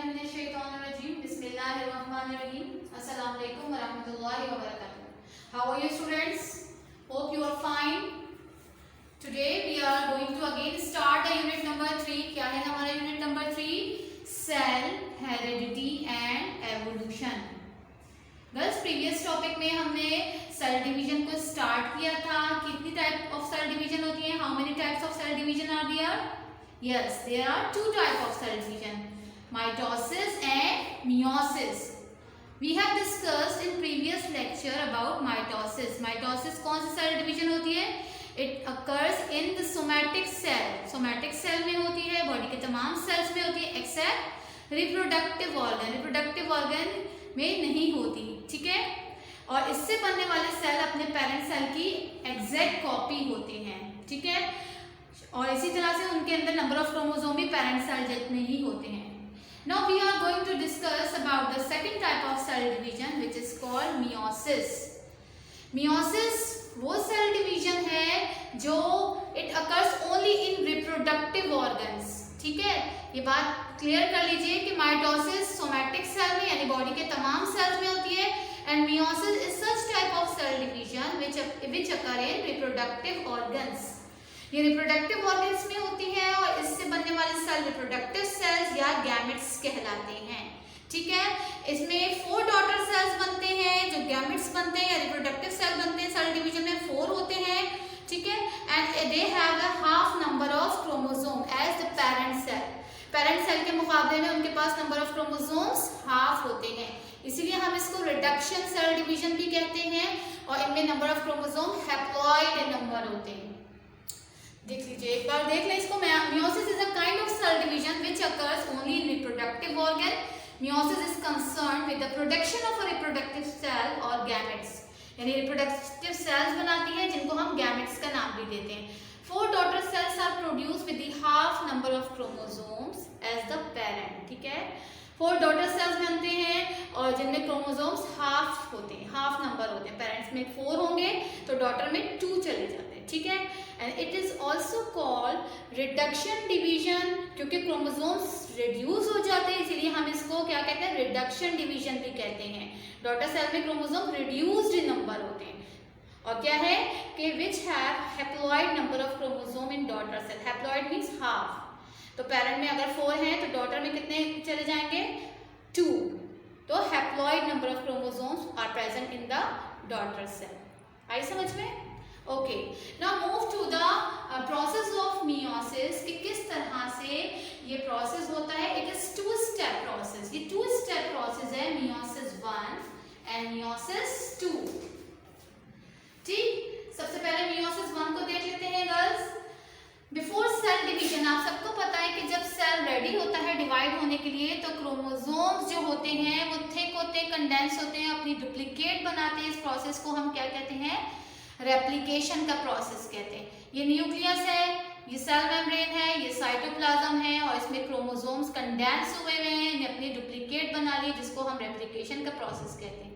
Bismillahirrahmanirrahim. Bismillahirrahmanirrahim. Assalamu alaikum wa rahmatullahi wa barakatuh. How are you students? Hope you are fine. Today we are going to again start the unit number 3. क्या है हमारा unit number 3? Cell, heredity and evolution. Girls previous topic में हमने cell division को start किया था. कितनी type of cell division होती है? How many types of cell division are there? Yes, there are two types of cell division, mitosis and meiosis. We have discussed in previous lecture about mitosis. Mitosis कौन सी cell division होती है? It occurs in the somatic cell. Somatic cell में होती है, body के तमाम cells में होती है except reproductive organ. Reproductive organ में नहीं होती, ठीक है? और इससे बनने वाले सेल अपने पेरेंट सेल की एग्जैक्ट कॉपी होते हैं, ठीक है? और इसी तरह से उनके अंदर नंबर ऑफ क्रोमोसोम भी पेरेंट सेल जितने ही होते हैं. Now we are going to discuss about the second type of cell division which is called meiosis. Meiosis वो सेल डिवीजन है जो it occurs only in reproductive organs, ठीक है? ये बात क्लियर कर लीजिए कि माइटोसिस सोमैटिक सेल में यानी बॉडी के तमाम सेल्स में होती है and meiosis is such type of cell division which occur in reproductive organs. ये रिप्रोडक्टिव ऑर्गन्स में होती है और इससे बनने वाले सेल रिप्रोडक्टिव सेल्स या गैमेट्स कहलाते हैं, ठीक है? इसमें 4 डॉटर सेल्स बनते हैं जो गैमेट्स बनते हैं या रिप्रोडक्टिव सेल बनते हैं. सेल डिवीजन में 4 होते हैं, ठीक है? And they have a half number of chromosome as the parent cell. Parent cell के मुकाबले में उनके पास नंबर ऑफ क्रोमोसोम्स हाफ होते हैं, इसीलिए हम इसको रिडक्शन सेल डिवीजन भी कहते हैं. और इनमें number of chromosome haploid number होते हैं. देख लीजिए, एक बार देख लें इसको. Meiosis is a kind of cell division which occurs only in reproductive organ. Meiosis is concerned with the production of a reproductive cell और गैमेट्स, यानी रिप्रोडक्टिव सेल्स बनाती है जिनको हम गैमेट्स का नाम भी देते हैं. 4 daughter cells are produce with the half number of chromosomes as the parent, ठीक है? 4 डॉटर सेल्स बनते हैं और जिनमें क्रोमोसोम्स हाफ होते हैं, हाफ नंबर होते हैं. पेरेंट्स में 4 होंगे तो डॉटर में 2 चले जाते हैं, ठीक है? And it is also called reduction division. क्योंकि क्रोमोसोम्स रिड्यूस हो जाते हैं इसीलिए हम इसको क्या कहते हैं? रिडक्शन डिवीजन भी कहते हैं. डॉटर सेल में क्रोमोसोम रिड्यूस्ड नंबर होते हैं. और क्या है कि which have haploid number of chromosome in daughter cell. Haploid means half. तो पेरेंट में अगर 4 हैं तो डॉटर में कितने चले जाएंगे? 2. तो haploid number of chromosomes are present in the daughter cell. आई समझ में? Okay, now move to the process of meiosis. कि किस तरह से ये प्रोसेस होता है. It is 2 step process. ये 2 स्टेप प्रोसेस है मियोसिस 1 एंड मियोसिस 2, ठीक? सबसे पहले मियोसिस 1 को देख लेते हैं गर्ल्स. बिफोर सेल डिवीजन आप सबको पता है कि जब सेल रेडी होता है डिवाइड होने के लिए तो क्रोमोसोम्स जो होते हैं वो थिक होते हैं, कंडेंस होते हैं, अपनी डुप्लीकेट बनाते हैं. इस प्रोसेस को हम क्या कहते हैं? रेप्लिकेशन का प्रोसेस कहते हैं. ये न्यूक्लियस है, ये सेल मेम्ब्रेन है, ये साइटोप्लाज्म है और इसमें क्रोमोसोम्स कंडेंस हुए हुए हैं, ये अपनी डुप्लीकेट बना ली जिसको हम रेप्लिकेशन का प्रोसेस कहते हैं.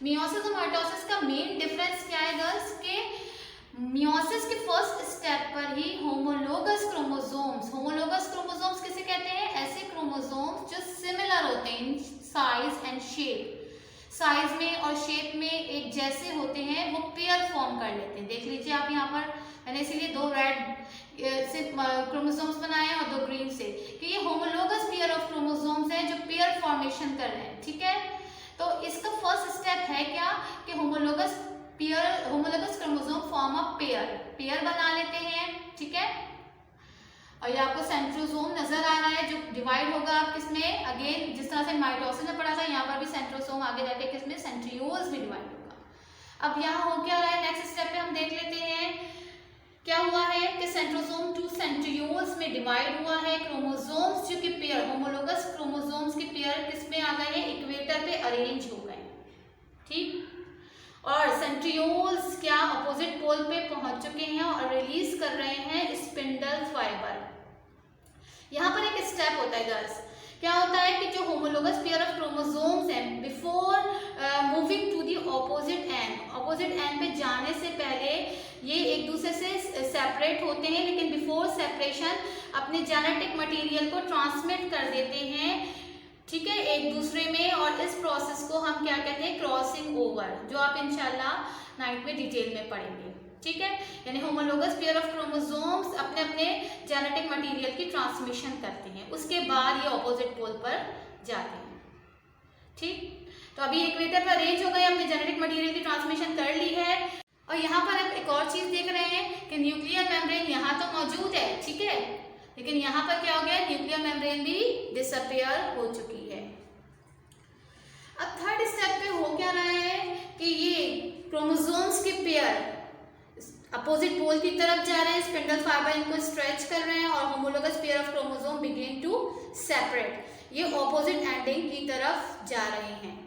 मियोसिस और माइटोसिस का मेन डिफरेंस क्या है गर्ल्स? के मियोसिस के फर्स्ट स्टेप पर ही होमोलोगस क्रोमोसोम्स. होमोलोगस क्रोमोसोम्स किसे कहते हैं? ऐसे क्रोमोसोम्स जो सिमिलर होते हैं in size and shape. Size में और शेप में एक जैसे होते हैं, वो पेयर फॉर्म कर लेते हैं. देख लीजिए आप यहाँ पर मैंने इसीलिए 2 रेड से क्रोमोसोम्स बनाए हैं और 2 ग्रीन से, कि ये होमोलोगस पेयर ऑफ क्रोमोसोम्स हैं जो पेयर फॉर्मेशन कर रहे हैं, ठीक है? तो इसका फर्स्ट स्टेप है क्या कि homologous chromosome form a pair बना लेते हैं, ठीक है? और ये आपको सेंट्रोसोम नजर आ रहा है जो डिवाइड होगा आप किसमें? अगेन जिस तरह से माइटोसिस में पढ़ा था यहाँ पर भी सेंट्रोसोम आगे जाके किसमें? सेंट्रियोल्स में डिवाइड होगा. अब यहाँ हो क्या रहा है? नेक्स्ट स्टेप पे हम देख लेते हैं क्या हुआ है कि सेंट्रोसोम 2 सेंट्रियोल्स में डिवाइड हुआ है. क्रोमोसोम्स जो कि पेयर होमोलोगस क्रोमोसोम्स के पेयर किसमें आ गए हैं? इक्वेटर पे अरेंज हो गए, ठीक? और सेंट्रियोल्स क्या अपोजिट पोल पे पहुंच चुके हैं और रिलीज कर रहे हैं स्पिंडल फाइबर. यहाँ पर एक स्टेप होता है गर्ल्स. क्या होता है कि जो होमोलोगस पेयर ऑफ क्रोमोसोम्स हैं before moving to the opposite end पे जाने से पहले ये एक दूसरे से सेपरेट होते हैं, लेकिन बिफोर सेपरेशन अपने जेनेटिक मटेरियल को ट्रांसमिट कर देते हैं ठीक है, एक दूसरे में। और इस प्रोसेस को हम क्या कहते हैं, क्रॉसिंग ओवर, जो आप इंशाल्लाह नाइट में डिटेल में पढ़ेंगे। ठीक है, यानी होमोलोगस पेयर ऑफ क्रोमोसोम्स अपने अपने जेनेटिक मटेरियल की ट्रांसमिशन करते हैं, उसके बाद ये ऑपोजिट पोल पर जाते हैं। ठीक, तो अभी इक्वेटर पर अरेंज हो गए, अपने जेनेटिक मटेरियल की ट्रांसमिशन कर ली है। और यहाँ पर आप एक और चीज देख रहे हैं कि न्यूक्लियर मेम्ब्रेन यहाँ तो मौजूद है, ठीक है, लेकिन यहाँ पर क्या हो गया, न्यूक्लियर मेम्ब्रेन भी डिसअपियर हो चुकी है। अब थर्ड स्टेप पे हो क्या रहा है कि ये क्रोमोसोम्स के पेयर अपोजिट पोल की तरफ जा रहे हैं, स्पिंडल फाइबर इनको स्ट्रेच कर रहे हैं और homologous pair of chromosome begin to separate, ये ऑपोजिट एंडिंग की तरफ जा रहे हैं।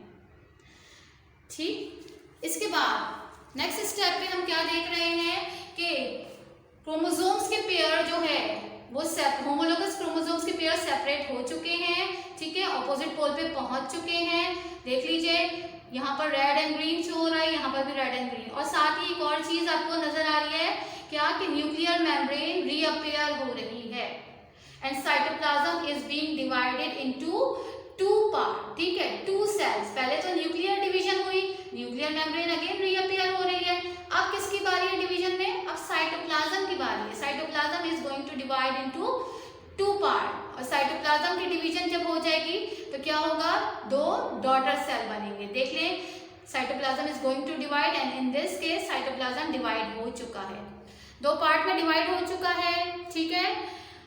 ठीक, इसके बाद नेक्स्ट स्टेप पे हम क्या देख रहे हैं कि क्रोमोसोम्स के पेयर जो है वो होमोलोगस क्रोमोसोम्स के पेयर सेपरेट हो चुके हैं। ठीक है, ऑपोजिट पोल पे पहुंच चुके हैं। देख लीजिए, यहाँ पर रेड एंड ग्रीन शो हो रहा है, यहाँ पर भी रेड एंड ग्रीन। और साथ ही एक और चीज आपको नजर आ रही है क्या, कि न्यूक्लियर मेम्ब्रेन रीअपियर हो रही है and cytoplasm is being divided into two part. ठीक है, टू सेल्स। पहले तो न्यूक्लियर डिवीजन हुई, न्यूक्लियर मेम्ब्रेन अगेन रीअपियर हो रही है। अब किसकी बारी है डिवीजन में, अब साइटोप्लाज्म की बारी है। Cytoplasm is going to divide into two part. और साइटोप्लाज्म की डिवीजन जब हो जाएगी तो क्या होगा, दो डॉटर सेल बनेंगे। देख लें, cytoplasm is going to divide and in this case cytoplasm divide हो चुका है, दो पार्ट में डिवाइड हो चुका है। ठीक है,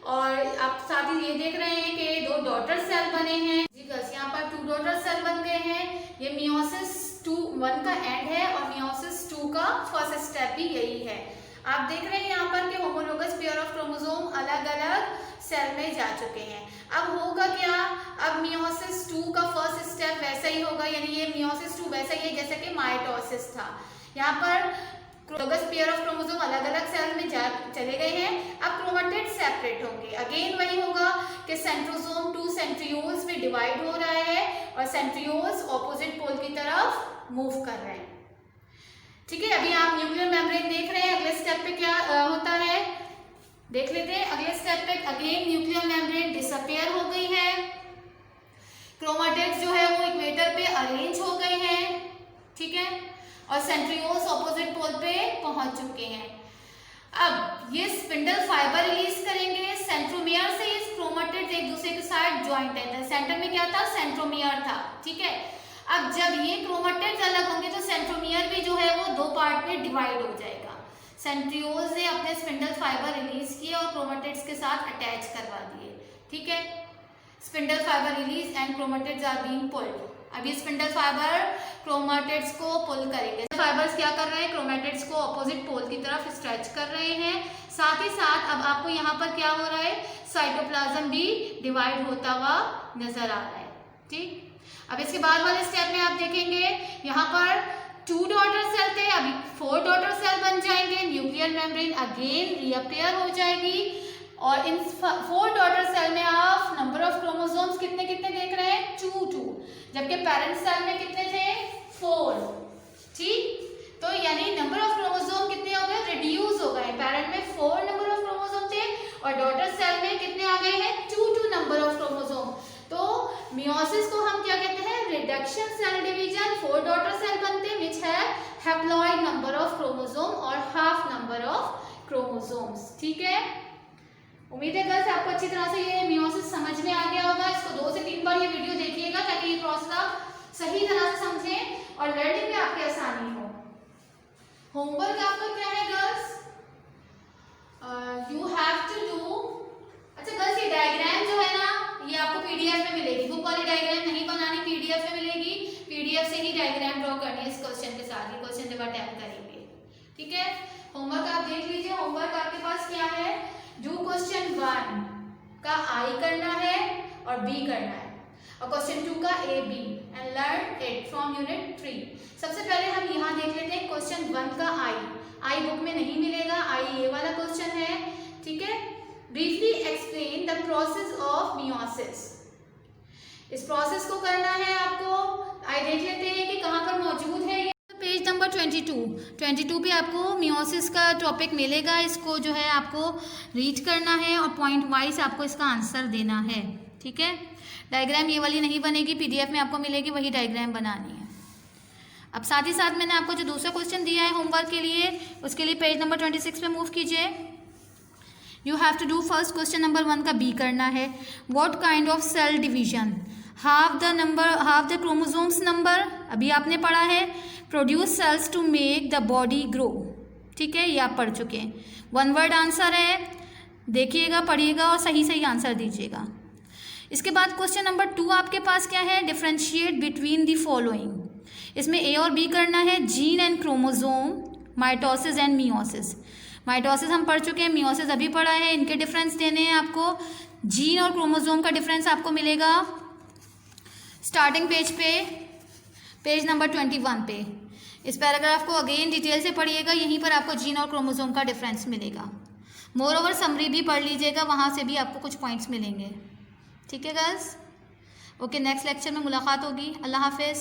और आप साथ ही ये देख रहे हैं कि दो डॉटर सेल बने हैं। जी बस, यहाँ पर टू डॉटर सेल बन गए हैं। ये मियोसिस 1 का एंड है और मियोसिस 2 का फर्स्ट स्टेप भी यही है। आप देख रहे हैं यहाँ पर कि होमोलोगस पेयर ऑफ क्रोमोसोम अलग अलग सेल में जा चुके हैं। अब होगा क्या, अब मियोसिस 2 का फर्स्ट स्टेप वैसा ही होगा, यानी ये मियोसिस 2 वैसा ही है जैसा कि माइटोसिस था। यहाँ पर होमोलोगस पेयर ऑफ क्रोमोसोम अलग अलग सेल में जा चले गए हैं। अब क्रोमेटिड सेपरेट होंगे, अगेन वही होगा कि सेंट्रोसोम 2 सेंट्रियोल्स में डिवाइड हो रहा है और सेंट्रियोल्स ऑपोजिट पोल की तरफ मूव कर रहे हैं। ठीक है, अभी आप न्यूक्लियर मेम्ब्रेन देख रहे हैं। अगले स्टेप पे क्या होता है देख लेते हैं। अगले स्टेप पे अगेन न्यूक्लियर मेम्ब्रेन डिसअपियर हो गई है, क्रोमेटिड्स जो है वो इक्वेटर पे अरेंज हो गए हैं। ठीक है, और सेंट्रियोल्स ऑपोजिट पोल पे पहुंच चुके हैं। अब ये स्पिंडल फाइबर रिलीज करेंगे सेंट्रोमियर से। इस क्रोमेटिड्स एक दूसरे के साथ ज्वाइंट है, सेंटर में क्या था, सेंट्रोमियर था। ठीक है, अब जब ये क्रोमेटिड्स अलग होंगे तो सेंट्रोमियर भी जो है वो दो पार्ट में डिवाइड हो जाएगा। सेंट्रियोल्स ने अपने स्पिंडल फाइबर रिलीज किए और क्रोमेटिड्स के साथ अटैच करवा दिए। ठीक है, spindle fibre release and chromatids are being pulled. अब ये स्पिंडल फाइबर क्रोमेटिड्स को पुल करेंगे। फाइबर्स क्या कर रहे हैं, क्रोमेटिड्स को ऑपोजिट पोल की तरफ स्ट्रेच कर रहे हैं। साथ ही साथ अब आपको यहाँ पर क्या हो रहा है, साइटोप्लाज्म भी डिवाइड होता हुआ नजर आ रहा है। ठीक, अब इसके बाद वाले स्टेप में आप देखेंगे यहाँ पर 2 डॉटर सेल थे, अभी 4 डॉटर सेल बन जाएंगे। न्यूक्लियर मेम्ब्रेन अगेन रीअपियर हो जाएगी और इन 4 डॉटर सेल में आप नंबर ऑफ क्रोमोसोम्स कितने कितने देख रहे हैं, 2, जबकि पेरेंट सेल में कितने थे, 4। ठीक, तो यानी नंबर ऑफ क्रोमोसोम कितने हो गए, रिड्यूस हो गए। पेरेंट में 4 नंबर ऑफ क्रोमोसोम थे और डॉटर सेल में कितने आ गए हैं, 2 नंबर ऑफ क्रोमोसोम। तो मियोसिस को हम क्या कहते हैं, reduction cell division. 4 daughter cell बनते हैं विच है हैप्लॉइड नंबर ऑफ क्रोमोसोम और हाफ नंबर ऑफ क्रोमोसोम्स। ठीक है, उम्मीद है गर्ल्स आपको अच्छी तरह से ये मियोसिस समझ में आ गया होगा। इसको 2 से 3 बार ये वीडियो देखिएगा ताकि ये प्रोसेस आप सही तरह से समझें और लर्निंग में आपकी आसानी हो। होमवर्क आपका क्या है girls, you have to do. अच्छा गर्ल्स, ये डायग्राम जो है ना ये आपको पीडीएफ में मिलेगी, बुक वाली डायग्राम नहीं बनानी, पीडीएफ में मिलेगी। पीडीएफ से ही डायग्राम ड्रॉ करनी है इस क्वेश्चन के साथ, ये क्वेश्चन जब अटेम्प्ट करेंगे। ठीक है, होमवर्क आप देख लीजिए। होमवर्क आपके पास क्या है, जो क्वेश्चन 1 का आई करना है और बी करना है और क्वेश्चन 2 का A B and learn it from unit 3। सबसे पहले हम यहाँ देख लेते हैं क्वेश्चन 1 का आई बुक में नहीं मिलेगा, आई ये वाला क्वेश्चन है। ठीक है, briefly explain the process of meiosis. इस प्रोसेस को करना है आपको। आई देख लेते हैं कि कहाँ पर मौजूद है। पेज नंबर 22 पे आपको मियोसिस का टॉपिक मिलेगा। इसको जो है आपको रीड करना है और पॉइंट वाइज आपको इसका आंसर देना है। ठीक है, डायग्राम ये वाली नहीं बनेगी, PDF में आपको मिलेगी, वही डायग्राम बनानी है। अब साथ ही साथ मैंने आपको जो दूसरा क्वेश्चन दिया है होमवर्क के लिए, उसके लिए पेज नंबर 26 पे मूव कीजिए। You have to do first question number 1 का बी करना है। What kind of cell division half the chromosomes number, अभी आपने पढ़ा है, produce cells to make the body grow, ठीक है, ये आप पढ़ चुके हैं। 1 वर्ड आंसर है, देखिएगा, पढ़िएगा और सही सही आंसर दीजिएगा। इसके बाद क्वेश्चन नंबर 2 आपके पास क्या है, डिफ्रेंशिएट बिटवीन द फॉलोइंग। इसमें ए और बी करना है, gene and chromosome, mitosis and meiosis. Mitosis हम पढ़ चुके हैं, मियोसिस अभी पढ़ा है, इनके डिफरेंस देने हैं आपको। जीन और क्रोमोसोम का डिफरेंस आपको मिलेगा स्टार्टिंग पेज पे, पेज नंबर 21 पे। इस पैराग्राफ को अगेन डिटेल से पढ़िएगा, यहीं पर आपको जीन और क्रोमोसोम का डिफरेंस मिलेगा। मोर ओवर समरी भी पढ़ लीजिएगा, वहाँ से भी आपको कुछ पॉइंट्स मिलेंगे। ठीक है गर्ल्स, ओके, नेक्स्ट लेक्चर में मुलाकात होगी। अल्लाह हाफिज़।